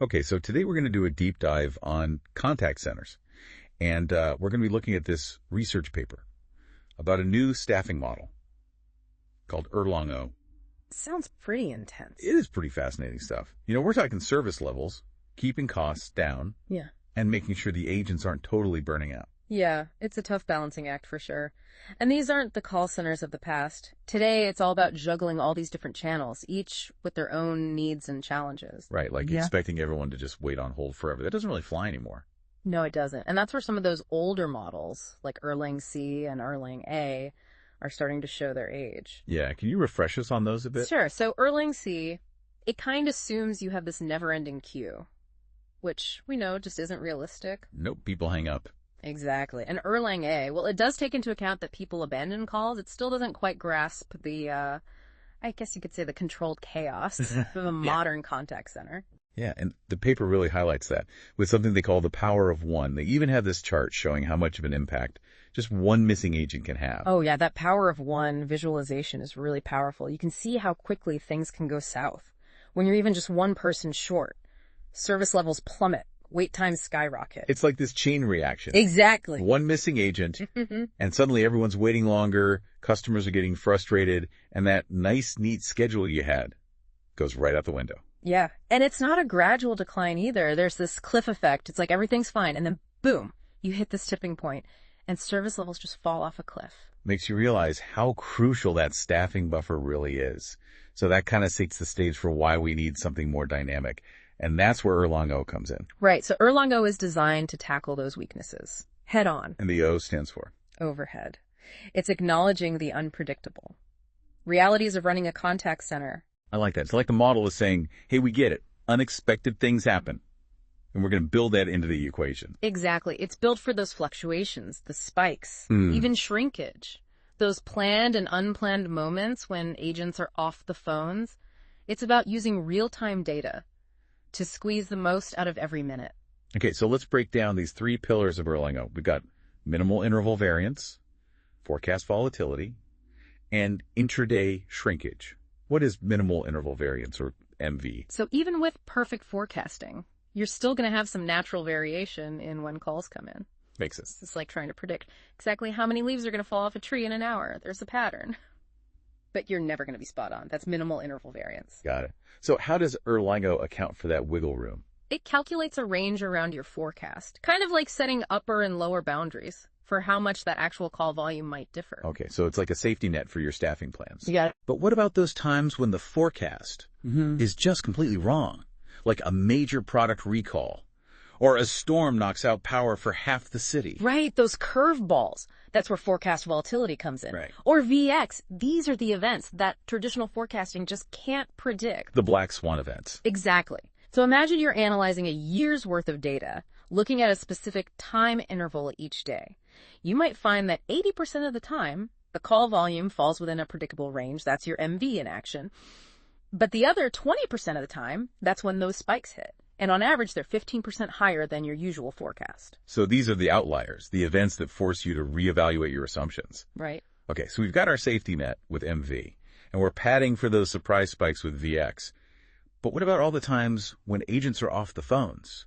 Okay, so today we're going to do a deep dive on contact centers. And we're going to be looking at this research paper about a new staffing model called Erlang O. Sounds pretty intense. It is pretty fascinating stuff. We're talking service levels, keeping costs down, Yeah. and making sure the agents aren't totally burning out. Yeah, it's a tough balancing act for sure. And these aren't the call centers of the past. Today, it's all about juggling all these different channels, each with their own needs and challenges. Right, like expecting everyone to just wait on hold forever. That doesn't really fly anymore. No, it doesn't. And that's where some of those older models, like Erlang C and Erlang A, are starting to show their age. Yeah, can you refresh us on those a bit? Sure. So Erlang C, it kind of assumes you have this never-ending queue, which we know just isn't realistic. Nope, people hang up. Exactly. And Erlang A, well, it does take into account that people abandon calls. It still doesn't quite grasp the, I guess you could say the controlled chaos of a modern contact center. Yeah, and the paper really highlights that with something they call the power of one. They even have this chart showing how much of an impact just one missing agent can have. Oh, yeah, that power of one visualization is really powerful. You can see how quickly things can go south. When you're even just one person short, service levels plummet. Wait times skyrocket. It's like this chain reaction. Exactly. One missing agent, and suddenly everyone's waiting longer, customers are getting frustrated, and that nice, neat schedule you had goes right out the window. Yeah. And it's not a gradual decline either. There's this cliff effect. It's like everything's fine, and then boom, you hit this tipping point, and service levels just fall off a cliff. Makes you realize how crucial that staffing buffer really is. So that kind of sets the stage for why we need something more dynamic. And that's where Erlang O comes in. Right. So Erlang O is designed to tackle those weaknesses head on. And the O stands for? Overhead. It's acknowledging the unpredictable. Realities of running a contact center. I like that. It's like the model is saying, hey, we get it. Unexpected things happen. And we're going to build that into the equation. Exactly. It's built for those fluctuations, the spikes, even shrinkage. Those planned and unplanned moments when agents are off the phones. It's about using real-time data to squeeze the most out of every minute. Okay, so let's break down these three pillars of Erlang O. We've got minimal interval variance, forecast volatility, and intraday shrinkage. What is minimal interval variance, or MV? So even with perfect forecasting, you're still going to have some natural variation in when calls come in. Makes sense. It's like trying to predict exactly how many leaves are going to fall off a tree in an hour. There's a pattern. But you're never going to be spot on. That's minimal interval variance. Got it. So how does Erlang O account for that wiggle room? It calculates a range around your forecast, kind of like setting upper and lower boundaries for how much that actual call volume might differ. Okay, so it's like a safety net for your staffing plans. You got it. But what about those times when the forecast is just completely wrong? Like a major product recall, or a storm knocks out power for half the city. Right, those curveballs. That's where forecast volatility comes in. Right. Or VX. These are the events that traditional forecasting just can't predict. The black swan events. Exactly. So imagine you're analyzing a year's worth of data, looking at a specific time interval each day. You might find that 80% of the time, the call volume falls within a predictable range. That's your MV in action. But the other 20% of the time, that's when those spikes hit. And on average, they're 15% higher than your usual forecast. So these are the outliers, the events that force you to reevaluate your assumptions. Right. Okay, so we've got our safety net with MV, and we're padding for those surprise spikes with VX. But what about all the times when agents are off the phones,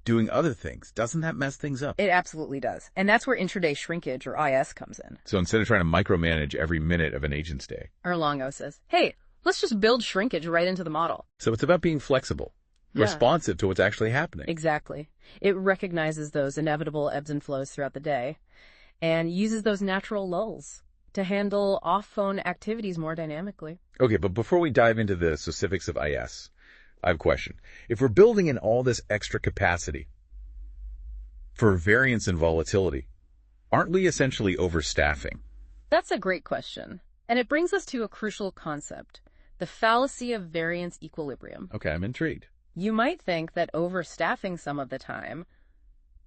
doing other things? Doesn't that mess things up? It absolutely does. And that's where intraday shrinkage, or IS, comes in. So instead of trying to micromanage every minute of an agent's day, Erlang O says, hey, let's just build shrinkage right into the model. So it's about being flexible. Yeah. Responsive to what's actually happening. Exactly. It recognizes those inevitable ebbs and flows throughout the day and uses those natural lulls to handle off-phone activities more dynamically. Okay, but before we dive into the specifics of IS, I have a question. If we're building in all this extra capacity for variance and volatility, aren't we essentially overstaffing? That's a great question. And it brings us to a crucial concept, the fallacy of variance equilibrium. Okay, I'm intrigued. You might think that overstaffing some of the time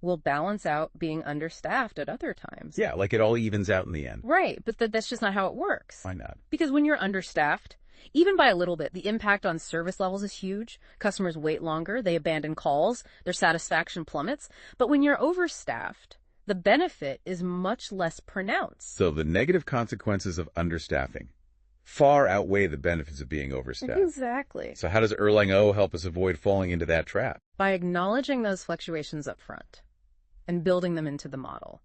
will balance out being understaffed at other times. Yeah, like it all evens out in the end. Right, but that's just not how it works. Why not? Because when you're understaffed, even by a little bit, the impact on service levels is huge. Customers wait longer, they abandon calls, their satisfaction plummets. But when you're overstaffed, the benefit is much less pronounced. So the negative consequences of understaffing far outweigh the benefits of being overstaffed. Exactly. So how does Erlang O help us avoid falling into that trap? By acknowledging those fluctuations up front and building them into the model,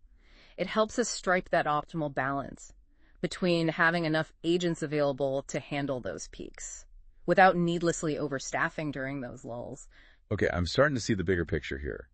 it helps us strike that optimal balance between having enough agents available to handle those peaks without needlessly overstaffing during those lulls. Okay, I'm starting to see the bigger picture here.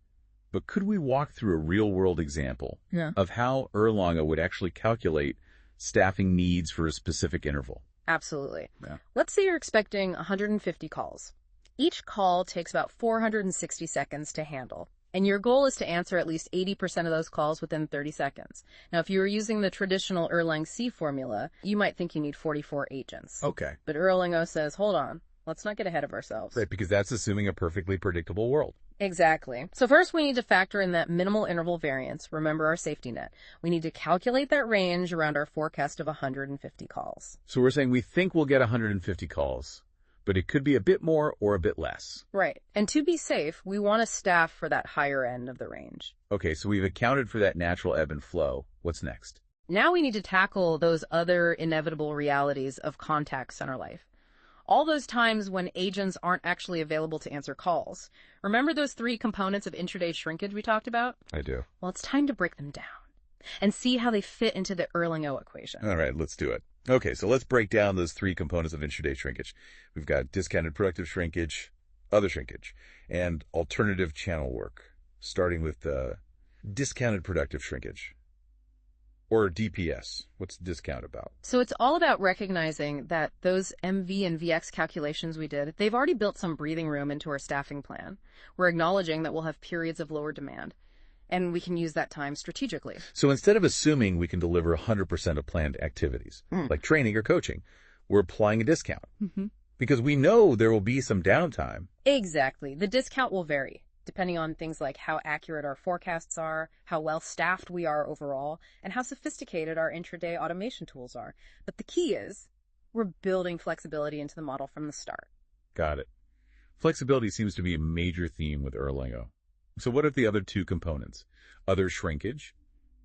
But could we walk through a real-world example of how Erlang O would actually calculate staffing needs for a specific interval? Absolutely. Yeah. Let's say you're expecting 150 calls. Each call takes about 460 seconds to handle, and your goal is to answer at least 80% of those calls within 30 seconds. Now, if you were using the traditional Erlang C formula, you might think you need 44 agents. Okay. But Erlang O says, hold on, let's not get ahead of ourselves. Right, because that's assuming a perfectly predictable world. Exactly. So first we need to factor in that minimal interval variance. Remember our safety net. We need to calculate that range around our forecast of 150 calls. So we're saying we think we'll get 150 calls, but it could be a bit more or a bit less. Right. And to be safe, we want to staff for that higher end of the range. Okay, so we've accounted for that natural ebb and flow. What's next? Now we need to tackle those other inevitable realities of contact center life. All those times when agents aren't actually available to answer calls. Remember those 3 components of intraday shrinkage we talked about? I do. Well, it's time to break them down and see how they fit into the Erlang O equation. All right, let's do it. Okay, so let's break down those 3 components of intraday shrinkage. We've got discounted productive shrinkage, other shrinkage, and alternative channel work, starting with discounted productive shrinkage. Or DPS. What's discount about? So it's all about recognizing that those MV and VX calculations we did, they've already built some breathing room into our staffing plan. We're acknowledging that we'll have periods of lower demand, and we can use that time strategically. So instead of assuming we can deliver 100% of planned activities, like training or coaching, we're applying a discount. Because we know there will be some downtime. Exactly. The discount will vary, depending on things like how accurate our forecasts are, how well staffed we are overall, and how sophisticated our intraday automation tools are. But the key is, we're building flexibility into the model from the start. Got it. Flexibility seems to be a major theme with Erlang O. So what are the other 2 components? Other shrinkage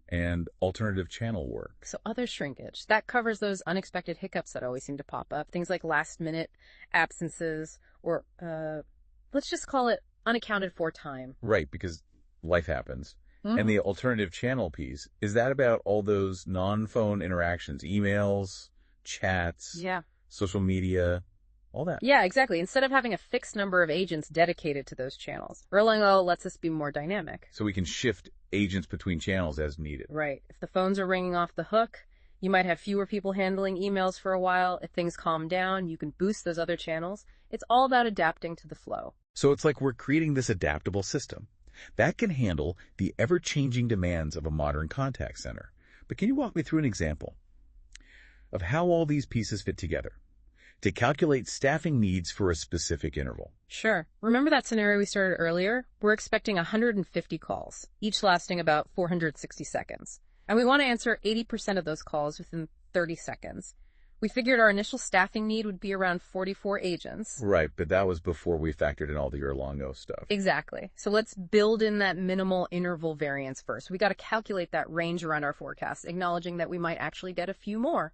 and alternative channel work. So other shrinkage, that covers those unexpected hiccups that always seem to pop up. Things like last-minute absences or, let's just call it unaccounted for time. Right, because life happens. And the alternative channel piece, is that about all those non-phone interactions, emails, chats, social media, all that? Yeah, exactly. Instead of having a fixed number of agents dedicated to those channels, Erlang O lets us be more dynamic. So we can shift agents between channels as needed. Right. If the phones are ringing off the hook, you might have fewer people handling emails for a while. If things calm down, you can boost those other channels. It's all about adapting to the flow. So it's like we're creating this adaptable system that can handle the ever-changing demands of a modern contact center. But can you walk me through an example of how all these pieces fit together to calculate staffing needs for a specific interval? Sure. Remember that scenario we started earlier? We're expecting 150 calls, each lasting about 460 seconds. And we want to answer 80% of those calls within 30 seconds. We figured our initial staffing need would be around 44 agents. Right, but that was before we factored in all the Erlang O stuff. Exactly. So let's build in that minimal interval variance first. We got to calculate that range around our forecast, acknowledging that we might actually get a few more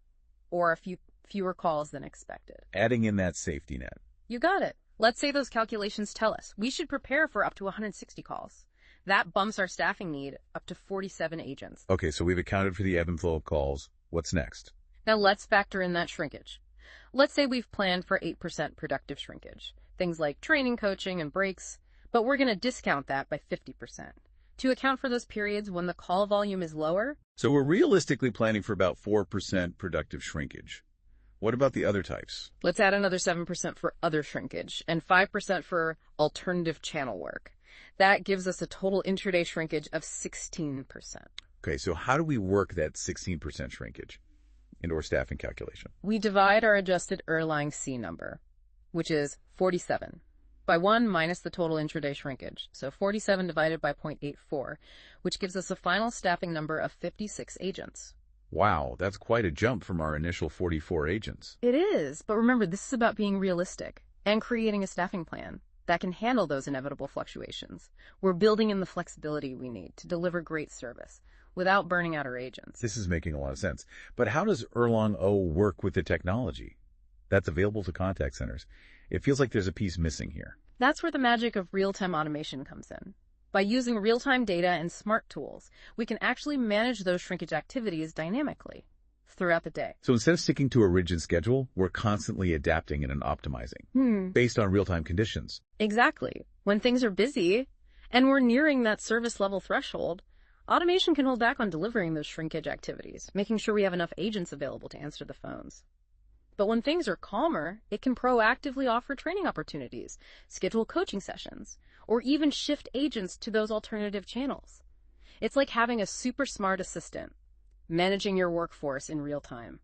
or a few fewer calls than expected. Adding in that safety net. You got it. Let's say those calculations tell us we should prepare for up to 160 calls. That bumps our staffing need up to 47 agents. Okay, so we've accounted for the ebb and flow of calls. What's next? Now let's factor in that shrinkage. Let's say we've planned for 8% productive shrinkage, things like training, coaching, and breaks, but we're going to discount that by 50% to account for those periods when the call volume is lower. So we're realistically planning for about 4% productive shrinkage. What about the other types? Let's add another 7% for other shrinkage and 5% for alternative channel work. That gives us a total intraday shrinkage of 16%. Okay, so how do we work that 16% shrinkage into our staffing calculation? We divide our adjusted Erlang C number, which is 47, by 1 minus the total intraday shrinkage. So 47 divided by 0.84, which gives us a final staffing number of 56 agents. Wow, that's quite a jump from our initial 44 agents. It is, but remember, this is about being realistic and creating a staffing plan that can handle those inevitable fluctuations. We're building in the flexibility we need to deliver great service without burning out our agents. This is making a lot of sense. But how does Erlang O work with the technology that's available to contact centers? It feels like there's a piece missing here. That's where the magic of real-time automation comes in. By using real-time data and smart tools, we can actually manage those shrinkage activities dynamically throughout the day. So instead of sticking to a rigid schedule, we're constantly adapting and optimizing based on real-time conditions. Exactly. When things are busy and we're nearing that service level threshold, automation can hold back on delivering those shrinkage activities, making sure we have enough agents available to answer the phones. But when things are calmer, it can proactively offer training opportunities, schedule coaching sessions, or even shift agents to those alternative channels. It's like having a super smart assistant, managing your workforce in real time.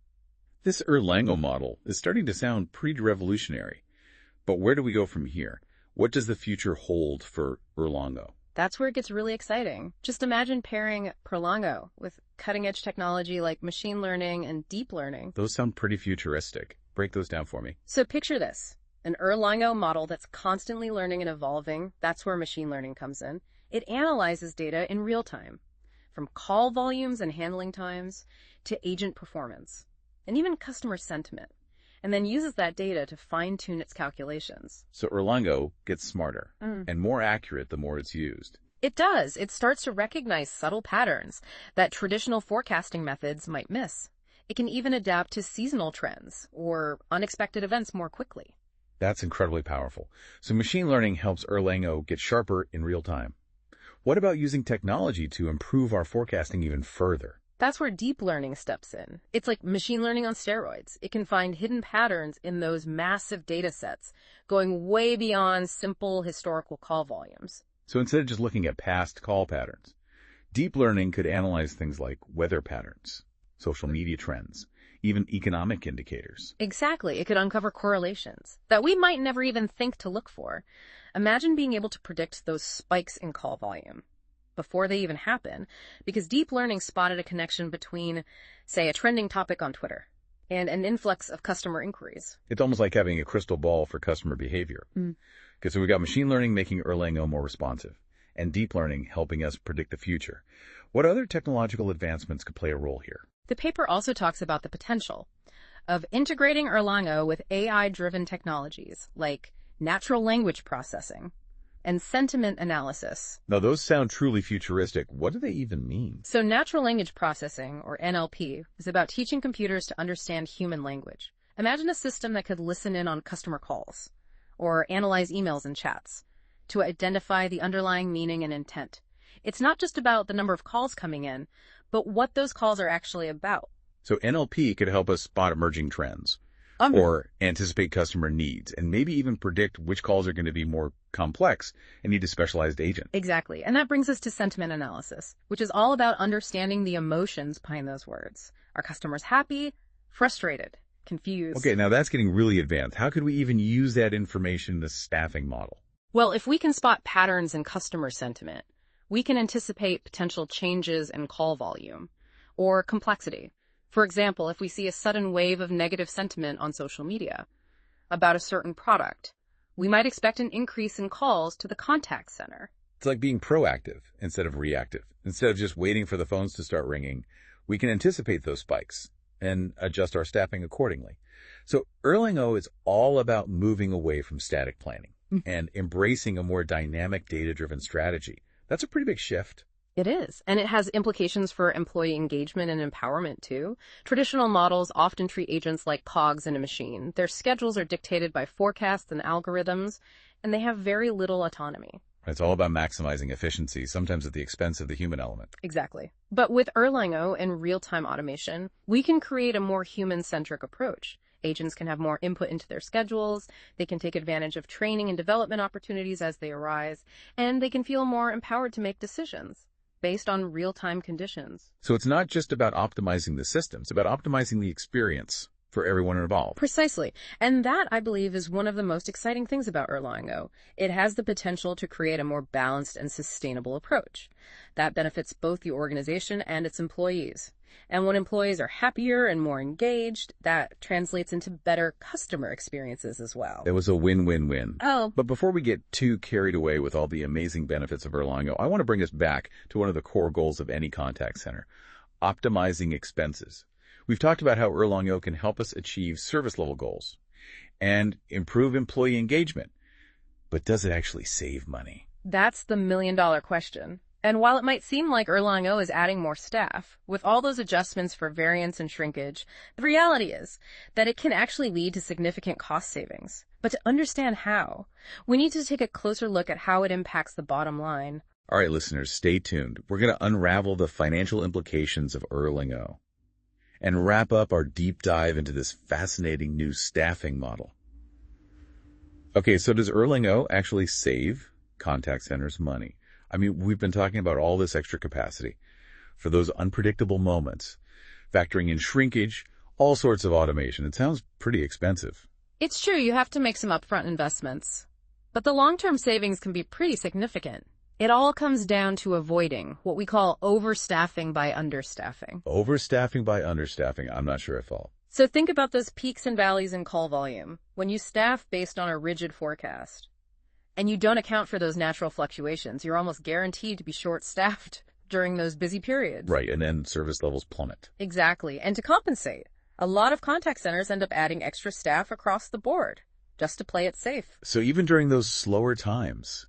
This Erlang O model is starting to sound pretty revolutionary. But where do we go from here? What does the future hold for Erlang O? That's where it gets really exciting. Just imagine pairing Erlang O with cutting-edge technology like machine learning and deep learning. Those sound pretty futuristic. Break those down for me. So picture this, an Erlang O model that's constantly learning and evolving. That's where machine learning comes in. It analyzes data in real time, from call volumes and handling times to agent performance, and even customer sentiment, and then uses that data to fine-tune its calculations. So Erlang O gets smarter and more accurate the more it's used. It does. It starts to recognize subtle patterns that traditional forecasting methods might miss. It can even adapt to seasonal trends or unexpected events more quickly. That's incredibly powerful. So machine learning helps Erlang O get sharper in real time. What about using technology to improve our forecasting even further? That's where deep learning steps in. It's like machine learning on steroids. It can find hidden patterns in those massive data sets, going way beyond simple historical call volumes. So instead of just looking at past call patterns, deep learning could analyze things like weather patterns, social media trends, even economic indicators. Exactly. It could uncover correlations that we might never even think to look for. Imagine being able to predict those spikes in call volume before they even happen, because deep learning spotted a connection between, say, a trending topic on Twitter and an influx of customer inquiries. It's almost like having a crystal ball for customer behavior. Okay, so we've got machine learning making Erlang O more responsive, and deep learning helping us predict the future. What other technological advancements could play a role here? The paper also talks about the potential of integrating Erlang O with AI-driven technologies like natural language processing and sentiment analysis. Now, those sound truly futuristic. What do they even mean? So natural language processing, or NLP, is about teaching computers to understand human language. Imagine a system that could listen in on customer calls or analyze emails and chats to identify the underlying meaning and intent. It's not just about the number of calls coming in, but what those calls are actually about. So NLP could help us spot emerging trends or anticipate customer needs and maybe even predict which calls are going to be more complex and need a specialized agent. Exactly. And that brings us to sentiment analysis, which is all about understanding the emotions behind those words. Are customers happy, frustrated, confused? Okay, now that's getting really advanced. How could we even use that information in the staffing model? Well, if we can spot patterns in customer sentiment, we can anticipate potential changes in call volume or complexity. For example, if we see a sudden wave of negative sentiment on social media about a certain product, we might expect an increase in calls to the contact center. It's like being proactive instead of reactive. Instead of just waiting for the phones to start ringing, we can anticipate those spikes and adjust our staffing accordingly. So Erlang O is all about moving away from static planning and embracing a more dynamic data-driven strategy. That's a pretty big shift. It is, and it has implications for employee engagement and empowerment, too. Traditional models often treat agents like cogs in a machine. Their schedules are dictated by forecasts and algorithms, and they have very little autonomy. It's all about maximizing efficiency, sometimes at the expense of the human element. Exactly. But with Erlang O and real-time automation, we can create a more human-centric approach. Agents can have more input into their schedules, they can take advantage of training and development opportunities as they arise, and they can feel more empowered to make decisions based on real-time conditions. So it's not just about optimizing the system, it's about optimizing the experience for everyone involved. Precisely. And that, I believe, is one of the most exciting things about Erlang O. It has the potential to create a more balanced and sustainable approach that benefits both the organization and its employees. And when employees are happier and more engaged, that translates into better customer experiences as well. It was a win-win-win. Oh, But before we get too carried away with all the amazing benefits of Erlang O, I want to bring us back to one of the core goals of any contact center, optimizing expenses. We've talked about how Erlang O can help us achieve service level goals and improve employee engagement. But does it actually save money? that's the million-dollar question. And while it might seem like Erlang O is adding more staff, with all those adjustments for variance and shrinkage, the reality is that it can actually lead to significant cost savings. But to understand how, we need to take a closer look at how it impacts the bottom line. All right, listeners, stay tuned. We're going to unravel the financial implications of Erlang O and wrap up our deep dive into this fascinating new staffing model. Okay, so does Erlang O actually save contact centers money? I mean, we've been talking about all this extra capacity for those unpredictable moments, factoring in shrinkage, all sorts of automation. It sounds pretty expensive. It's true you have to make some upfront investments, but the long-term savings can be pretty significant. It all comes down to avoiding what we call overstaffing by understaffing. Overstaffing by understaffing, I'm not sure I follow. So think about those peaks and valleys in call volume. When you staff based on a rigid forecast, and you don't account for those natural fluctuations, you're almost guaranteed to be short-staffed during those busy periods. Right, and then service levels plummet. Exactly. And to compensate, a lot of contact centers end up adding extra staff across the board, just to play it safe. So even during those slower times,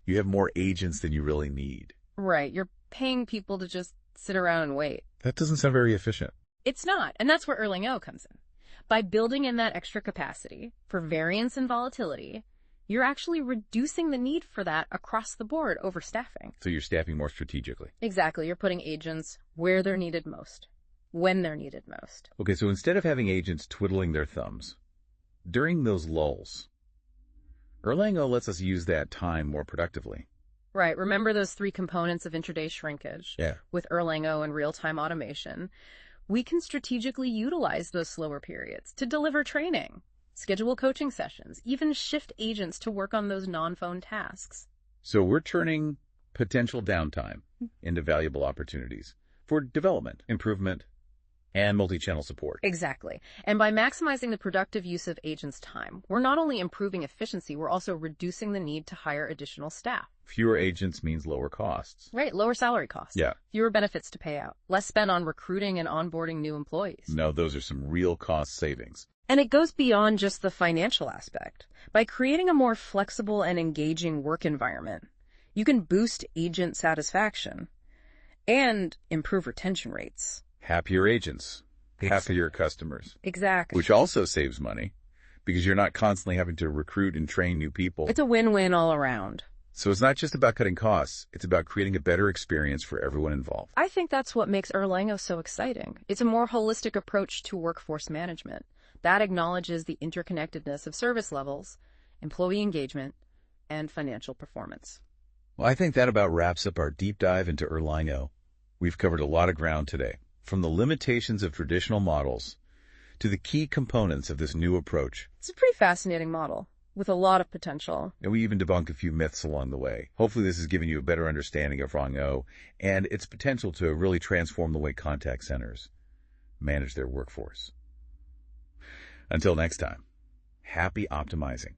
you have more agents than you really need. Right. You're paying people to just sit around and wait. That doesn't sound very efficient. It's not, and that's where Erlang O comes in. By building in that extra capacity for variance and volatility, you're actually reducing the need for that across the board over staffing. So you're staffing more strategically. Exactly. You're putting agents where they're needed most, when they're needed most. Okay, so instead of having agents twiddling their thumbs, during those lulls, Erlang O lets us use that time more productively. Right. Remember those three components of intraday shrinkage? Yeah. With Erlang O and real-time automation, we can strategically utilize those slower periods to deliver training, schedule coaching sessions, even shift agents to work on those non-phone tasks. So we're turning potential downtime into valuable opportunities for development, improvement, and multi-channel support. Exactly. And by maximizing the productive use of agents' time, we're not only improving efficiency, we're also reducing the need to hire additional staff. Fewer agents means lower costs. Right, lower salary costs. Yeah. Fewer benefits to pay out. Less spent on recruiting and onboarding new employees. No, those are some real cost savings. And it goes beyond just the financial aspect. By creating a more flexible and engaging work environment, you can boost agent satisfaction and improve retention rates. Happier agents, happier customers. Exactly. Which also saves money because you're not constantly having to recruit and train new people. It's a win-win all around. So it's not just about cutting costs, it's about creating a better experience for everyone involved. I think that's what makes Erlang O so exciting. It's a more holistic approach to workforce management that acknowledges the interconnectedness of service levels, employee engagement, and financial performance. Well, I think that about wraps up our deep dive into Erlang O. We've covered a lot of ground today, from the limitations of traditional models to the key components of this new approach. It's a pretty fascinating model with a lot of potential. And we even debunked a few myths along the way. Hopefully this has given you a better understanding of Erlang O and its potential to really transform the way contact centers manage their workforce. Until next time, happy optimizing.